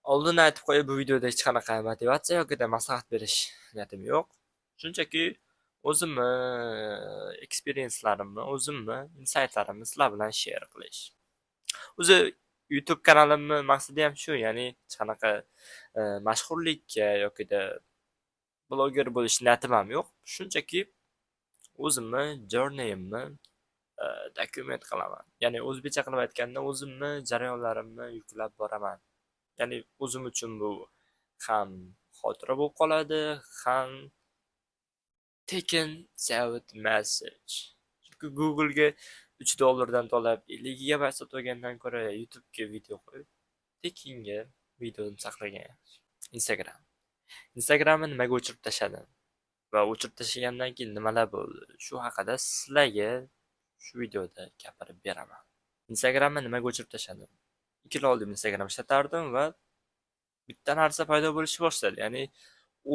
Oldin aytib qo'yay, bu videoda hech qanaqa motivatsiya yoki maslahat berish niyatim yo'q. Shunchaki o'zimni eksperyenslarimni, o'zimni insightlarimni sizlar bilan share qilish. O'zi YouTube kanalimni maqsadi ham shu, ya'ni hech qanaqa mashhurlikka yoki bloger bo'lish niyatim ham yo'q. Shunchaki o'zimni journeyimni dokument qilaman. Ya'ni o'zbekcha qilib aytganda, o'zimni jarayonlarimni yuklab boraman. Ya'ni o'zim uchun bu ham xotira bo'lib qoladi, ham taken saved message. Chunki Google'ga $3 to'lab 50 gigabayt sotib olgandan ko'ra YouTube'ga video qo'yib, tekinga videoni saqlagan yaxshi. Instagramni nimaga o'chirib tashladim va o'chirib tashlagandan keyin nimalar bo'ldi? Shu haqida sizlarga shu videoda gapirib beraman. Instagramni nimaga o'chirib tashladim? 2 yil oldin Instagram ishlatardim va bitta narsa paydo bo'lishni boshladi. Ya'ni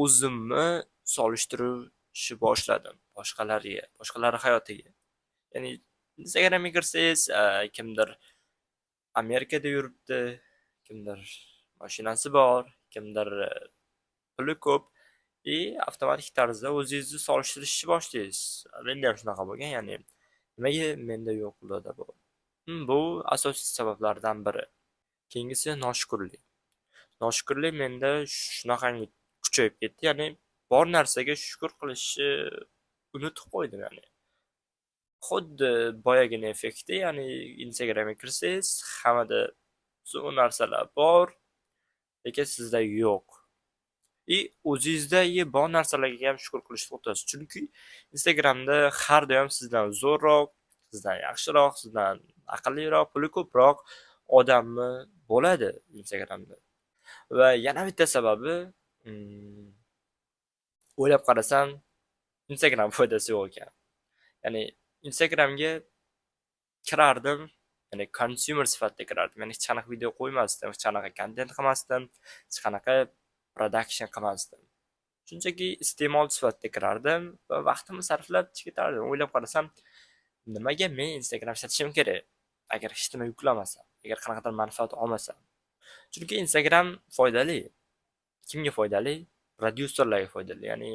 o'zimni solishtirishni boshladim boshqalar hayotiga. Ya'ni Instagramga kirsangiz, kimdir Amerikada yuribdi, kimdir mashinasi bor, kimdir puli ko'p avtomatik tarzda o'zingizni solishtirishni boshlaysiz. Menda ham shunaqa bo'lgan, ya'ni nimaga menda yo'q ularda bor? Bu asosiy sabablardan biri. Keyingisi noshukrlik. Noshukrlik menda shunaqangi kuchayib ketdi, ya'ni bor narsaga shukr qilishni unutib qo'ydim. Ya'ni xuddi boyagina effekti, ya'ni Instagramga kirsangiz, hammada zo'r narsalar bor, lekin sizda yo'q. O'zingizda bor narsalarga ham shukr qilishni o'tasiz. Chunki Instagramda har doim sizdan zo'rroq, sizdan yaxshiroq, sizdan aqlliroq, puli ko'proq odammi bo'ladi Instagramda. Va yana bitta sababi, o'ylab qarasam, Instagram foydasi yo'q ekan. Ya'ni Instagramga kirardim, ya'ni consumer sifatida kirardim. Ya'ni hech qanaqa video qo'ymasdim, hech qanaqa content qilmasdim, hech qanaqa production qilmasdim. Shunchaki iste'mol sifatida kirardim va vaqtimni sarflab ketardim. O'ylab qarasam, nimaga men Instagram ishlatishim kerak? Agar hech nima yuklamasam, agar qanaqadir manfaat olmasam. Chunki Instagram foydali. Kimga foydali? Prodyuserlarga foydali. Ya'ni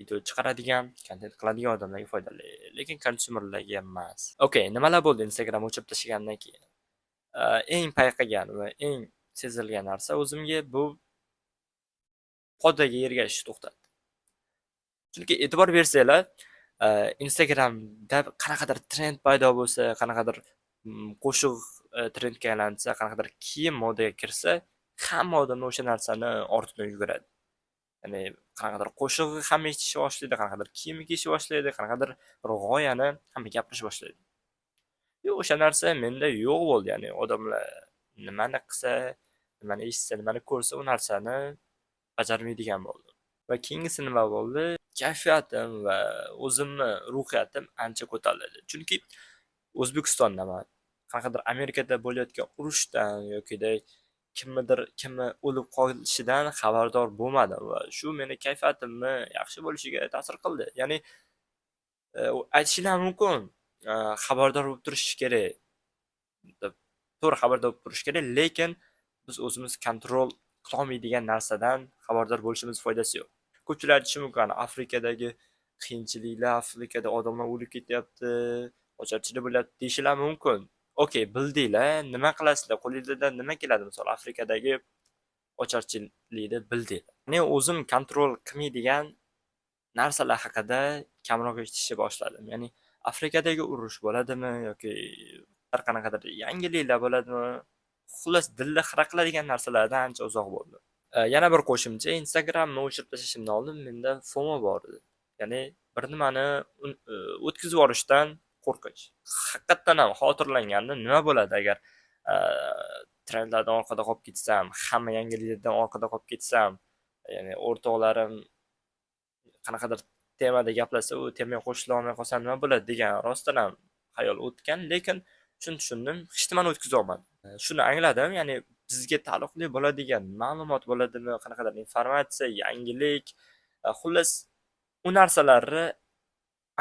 video chiqaradigan, content qiladigan odamlarga foydali, lekin konsumerlarga emas. Okay, nimalar bo'ldi Instagram o'chirib tashlagandan keyin? Eng payqagan va eng sezilgan narsa o'zimga bu podaga ergashishni to'xtatdi. Chunki e'tibor bersanglar, Instagramda qanaqadir trend paydo bo'lsa, qanaqadir qo'shiq trendga aylansa, qanaqadir kiyim modaga kirsa, hamma odam o'sha narsani ortidan yuguradi. Ya'ni qanaqadir qo'shig'i hamma eshitishni boshlaydi, qanaqadir kiyim kiyishni boshlaydi, qanaqadir bir g'oyani hamma gapirishni boshlaydi. O'sha narsa menda yo'q bo'ldi. Ya'ni odamlar nimani qilsa, nimani eshitsa, nimani ko'rsa, u narsani bajarmaydigan bo'ldim. Va keyingisi nima bo'ldi? Kayfiyatim va o'zimni ruhiyatim ancha ko'tarildi. Chunki O'zbekistondaman. Qanaqadir Amerikada bo'layotgan urushdan yoki kimni o'lib qolishidan xabardor bo'lmadim va shu meni kayfiyatimni yaxshi bo'lishiga ta'sir qildi. Ya'ni aytishlar mumkin, xabardor bo'lib turish kerak. To'g'ri, xabardor bo'lib turish kerak, lekin biz o'zimiz kontrol qila olmaydigan narsadan xabardor bo'lishimiz foydasi yo'q. Ko'pchilik aytishi mumkin, Afrikadagi qiyinchiliklar, Afrikada odamlar o'lib ketyapti, ocharchilik bo'lyapti deyishlar mumkin. Okay, bildinglar, nima qilasizlar? Qo'lingizdan nima keladi? Misol Afrikadagi ocharchilikni bildinglar. Men o'zim kontrol qilmaydigan narsalar haqida kamroq eshitishni boshladim. Ya'ni Afrikadagi urush bo'ladimi yoki har qanaqadir yangiliklar bo'ladimi? Xullas, dilni xira qiladigan narsalardan ancha uzoq bo'ldim. Yana bir qo'shimcha, Instagramni o'chirib tashlashimdan oldin menda FOMO bor edi. Ya'ni bir nimani o'tkazib yuborishdan qo'rqish. Haqiqatan ham xotirlanganda nima bo'ladi agar trendlardan orqada qolib ketsam, hamma yangiliklardan orqada qolib ketsam, ya'ni o'rtoqlarim qanaqadir temada gaplashsa, u temaga qo'shila olmay qolsam nima bo'ladi degan rostdan ham xayol o'tgan, lekin shuni tushundim, hech nimani o'tkazib olmadim. Shuni angladim, ya'ni bizga taalluqli bo'ladigan ma'lumot bo'ladimi, qanaqadir informatsiya, yangilik, xullas u narsalarni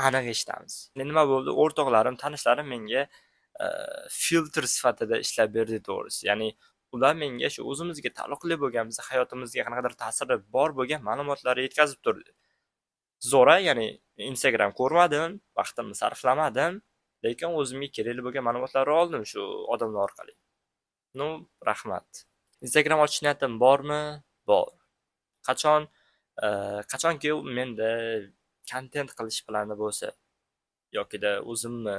aniq eshitamiz. Nima bo'ldi? O'rtoqlarim, tanishlarim menga filtr sifatida ishlab berdi to'g'risi. Ya'ni ular menga shu o'zimizga taalluqli bo'lgan, bizni hayotimizga qanaqadir ta'siri bor bo'lgan ma'lumotlarni yetkazib turdi. Zo'ra, ya'ni Instagram ko'rmadim, vaqtimni sarflamadim, lekin o'zimga kerakli bo'lgan ma'lumotlarni oldim shu odamlar orqali. Ну, rahmat. Instagram ochish niyatim bormi? Bor. Qachon, qachonki menda kontent qilish plani bo'lsa, yokida o'zimni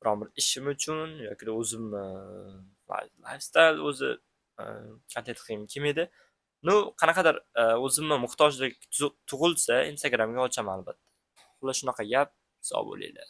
biron bir ishim uchun, yokida o'zimni lifestyle o'zi kontent qilgim kelmaydi. Ну, qanaqadir o'zimni muhtojlik tug'ilsa, Instagramga ochaman albatta. Xullas shunaqa gap, sog' bo'linglar.